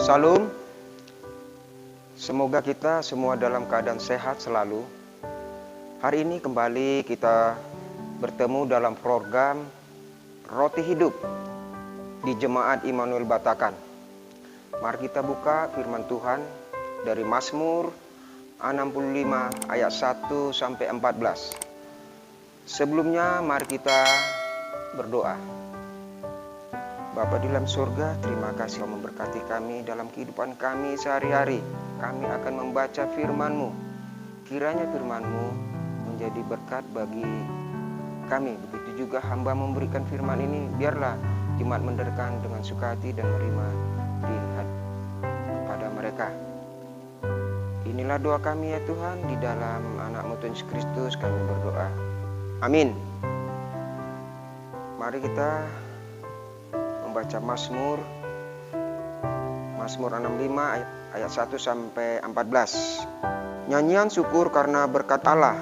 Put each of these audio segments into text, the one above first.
Salam, semoga kita semua dalam keadaan sehat selalu. Hari ini kembali kita bertemu dalam program Roti Hidup di Jemaat Immanuel Batakan. Mari kita buka firman Tuhan dari Mazmur 65 ayat 1 sampai 14. Sebelumnya mari kita berdoa. Bapa di dalam surga, terima kasih Kau memberkati kami dalam kehidupan kami sehari-hari. Kami akan membaca firman-Mu. Kiranya firman-Mu menjadi berkat bagi kami. Begitu juga hamba memberikan firman ini, biarlah jemaat mendengarkan dengan sukahati dan menerima di hati pada mereka. Inilah doa kami ya Tuhan, di dalam anak-Mu Tuhan Yesus Kristus kami berdoa. Amin. Mari kita membaca Mazmur 65 ayat 1 sampai 14. Nyanyian syukur karena berkat Allah.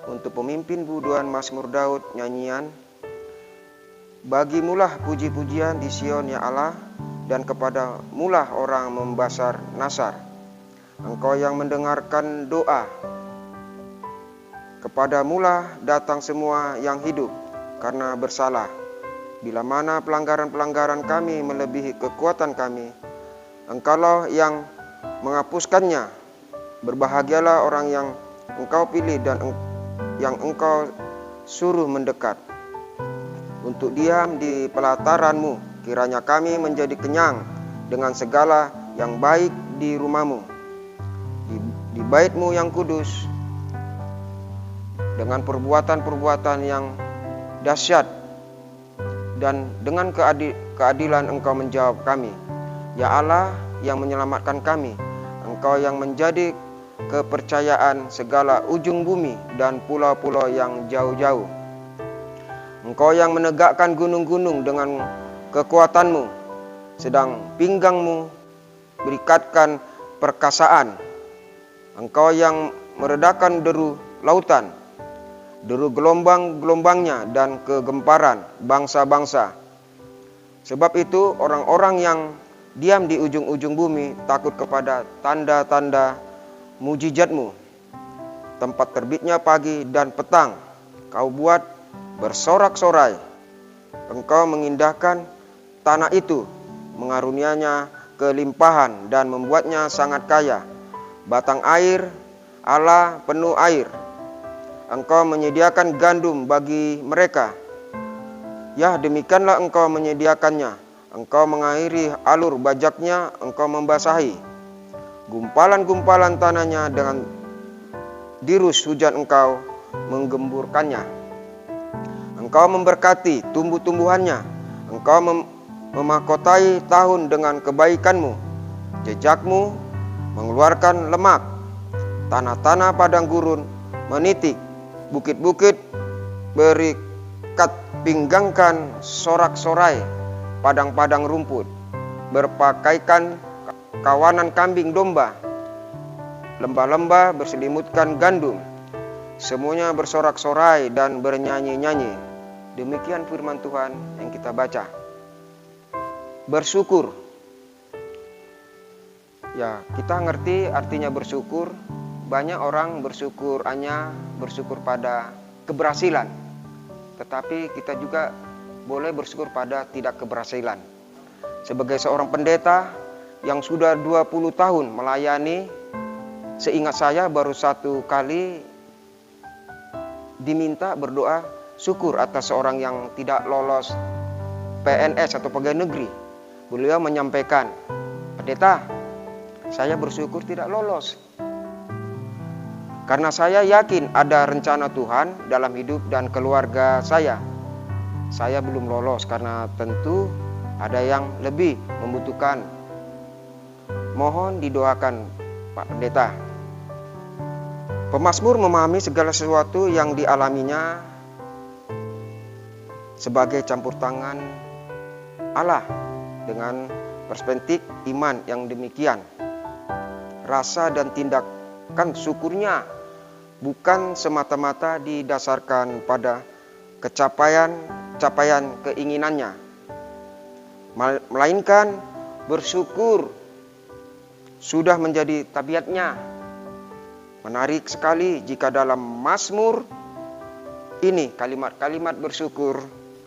Untuk pemimpin buduan Mazmur Daud, nyanyian. Bagimulah puji-pujian di Sion ya Allah, dan kepadamulah orang membasar nasar. Engkau yang mendengarkan doa. Kepadamulah datang semua yang hidup karena bersalah. Bila mana pelanggaran-pelanggaran kami melebihi kekuatan kami, Engkaulah yang menghapuskannya. Berbahagialah orang yang Engkau pilih dan yang Engkau suruh mendekat. Untuk diam di pelataran-Mu, kiranya kami menjadi kenyang dengan segala yang baik di rumah-Mu. Di bait-Mu yang kudus, dengan perbuatan-perbuatan yang dahsyat, dan dengan keadilan Engkau menjawab kami. Ya Allah yang menyelamatkan kami, Engkau yang menjadi kepercayaan segala ujung bumi dan pulau-pulau yang jauh-jauh. Engkau yang menegakkan gunung-gunung dengan kekuatan-Mu, sedang pinggang-Mu berikatkan perkasaan. Engkau yang meredakan deru lautan, deru gelombang-gelombangnya dan kegemparan bangsa-bangsa. Sebab itu orang-orang yang diam di ujung-ujung bumi takut kepada tanda-tanda mujizat-Mu. Tempat terbitnya pagi dan petang Kau buat bersorak-sorai. Engkau mengindahkan tanah itu, mengarunianya kelimpahan dan membuatnya sangat kaya. Batang air Allah penuh air. Engkau menyediakan gandum bagi mereka. Ya, demikianlah Engkau menyediakannya. Engkau mengairi alur bajaknya, Engkau membasahi gumpalan-gumpalan tanahnya dengan dirus hujan Engkau menggemburkannya. Engkau memberkati tumbuh-tumbuhannya. Engkau memahkotai tahun dengan kebaikan-Mu. Jejak-Mu mengeluarkan lemak. Tanah-tanah padang gurun menitik. Bukit-bukit berikat pinggangkan sorak-sorai, padang-padang rumput berpakaikan kawanan kambing domba, lembah-lembah berselimutkan gandum, semuanya bersorak-sorai dan bernyanyi-nyanyi. Demikian firman Tuhan yang kita baca. Bersyukur. Ya, kita ngerti artinya bersyukur. Banyak orang bersyukur hanya bersyukur pada keberhasilan. Tetapi kita juga boleh bersyukur pada tidak keberhasilan. Sebagai seorang pendeta yang sudah 20 tahun melayani, seingat saya baru satu kali diminta berdoa syukur atas seorang yang tidak lolos PNS atau pegawai negeri. Beliau menyampaikan, "Pendeta, saya bersyukur tidak lolos. Karena saya yakin ada rencana Tuhan dalam hidup dan keluarga saya. Saya belum lolos karena tentu ada yang lebih membutuhkan. Mohon didoakan Pak Pendeta." Pemazmur memahami segala sesuatu yang dialaminya sebagai campur tangan Allah dengan perspektif iman yang demikian. Rasa dan tindakan syukurnya bukan semata-mata didasarkan pada capaian keinginannya, melainkan bersyukur sudah menjadi tabiatnya. Menarik sekali jika dalam Mazmur ini kalimat-kalimat bersyukur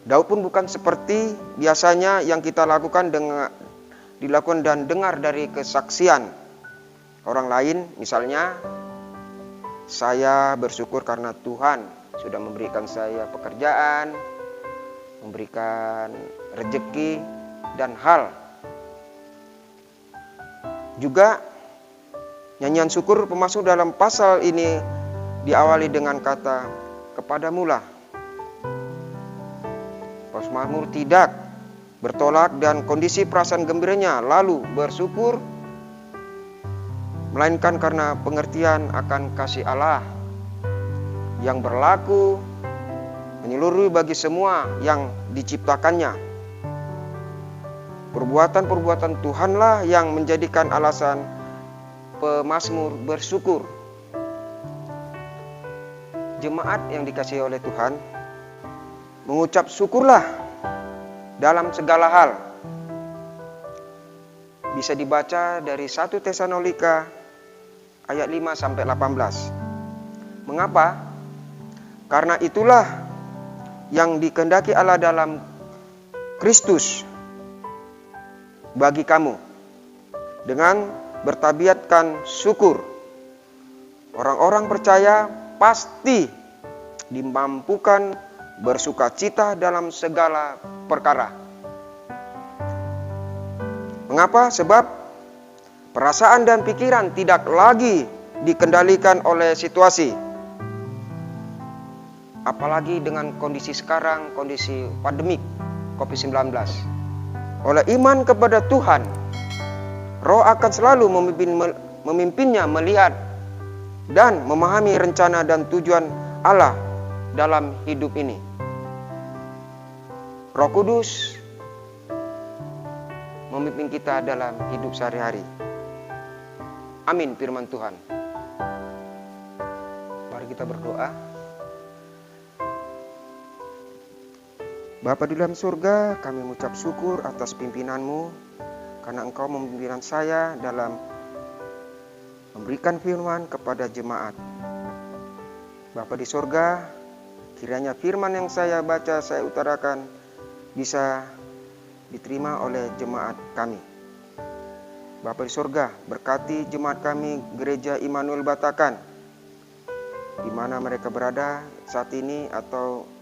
Daud pun bukan seperti biasanya yang kita lakukan dilakukan dan dengar dari kesaksian orang lain. Misalnya, saya bersyukur karena Tuhan sudah memberikan saya pekerjaan, memberikan rezeki dan hal. Juga nyanyian syukur pemasuk dalam pasal ini diawali dengan kata kepadamulah. Mazmur tidak bertolak dan kondisi perasaan gembiranya lalu bersyukur, melainkan karena pengertian akan kasih Allah yang berlaku menyeluruh bagi semua yang diciptakannya. Perbuatan-perbuatan Tuhanlah yang menjadikan alasan pemazmur bersyukur. Jemaat yang dikasihi oleh Tuhan, mengucap syukurlah dalam segala hal. Bisa dibaca dari 1 Tesalonika ayat 5 sampai 18. Mengapa? Karena itulah yang dikehendaki Allah dalam Kristus bagi kamu, dengan bertabiatkan syukur. Orang-orang percaya pasti dimampukan bersukacita dalam segala perkara. Mengapa? Sebab perasaan dan pikiran tidak lagi dikendalikan oleh situasi. Apalagi dengan kondisi sekarang, kondisi pandemik COVID-19. Oleh iman kepada Tuhan, Roh akan selalu memimpinnya melihat dan memahami rencana dan tujuan Allah dalam hidup ini. Roh Kudus memimpin kita dalam hidup sehari-hari. Amin firman Tuhan. Mari kita berdoa. Bapa di dalam surga, kami mengucap syukur atas pimpinan-Mu, karena Engkau memimpin saya dalam memberikan firman kepada jemaat. Bapa di surga, kiranya firman yang saya baca, saya utarakan, bisa diterima oleh jemaat kami. Bapa di surga, berkati jemaat kami Gereja Immanuel Batakan, di mana mereka berada saat ini, atau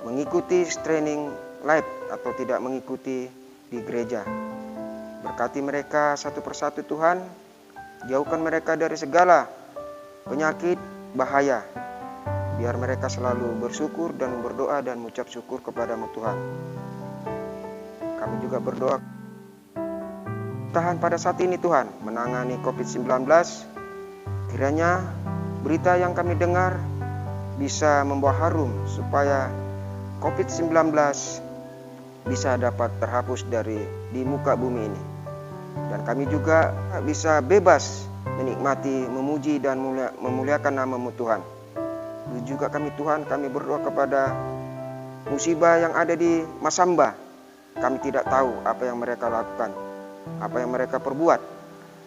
mengikuti training live atau tidak mengikuti di gereja. Berkati mereka satu persatu Tuhan, jauhkan mereka dari segala penyakit bahaya. Biar mereka selalu bersyukur dan berdoa dan mengucap syukur kepada-Mu Tuhan. Kami juga berdoa tahan pada saat ini Tuhan, menangani COVID-19. Kiranya berita yang kami dengar bisa membawa harum supaya COVID-19 bisa dapat terhapus di muka bumi ini. Dan kami juga bisa bebas menikmati, memuji dan memuliakan nama-Mu Tuhan. Juga kami Tuhan, kami berdoa kepada musibah yang ada di Masamba. Kami tidak tahu apa yang mereka lakukan, apa yang mereka perbuat.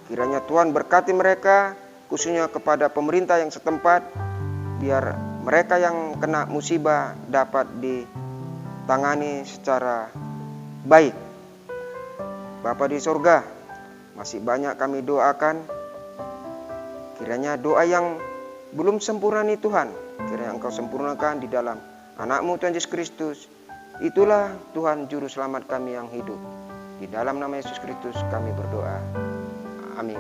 Kiranya Tuhan berkati mereka, khususnya kepada pemerintah yang setempat, biar mereka yang kena musibah dapat ditangani secara baik. Bapa di surga, masih banyak kami doakan. Kiranya doa yang belum sempurna nih Tuhan, kiranya Engkau sempurnakan di dalam anak-Mu Tuhan Yesus Kristus. Itulah Tuhan Juru Selamat kami yang hidup. Di dalam nama Yesus Kristus kami berdoa. Amin.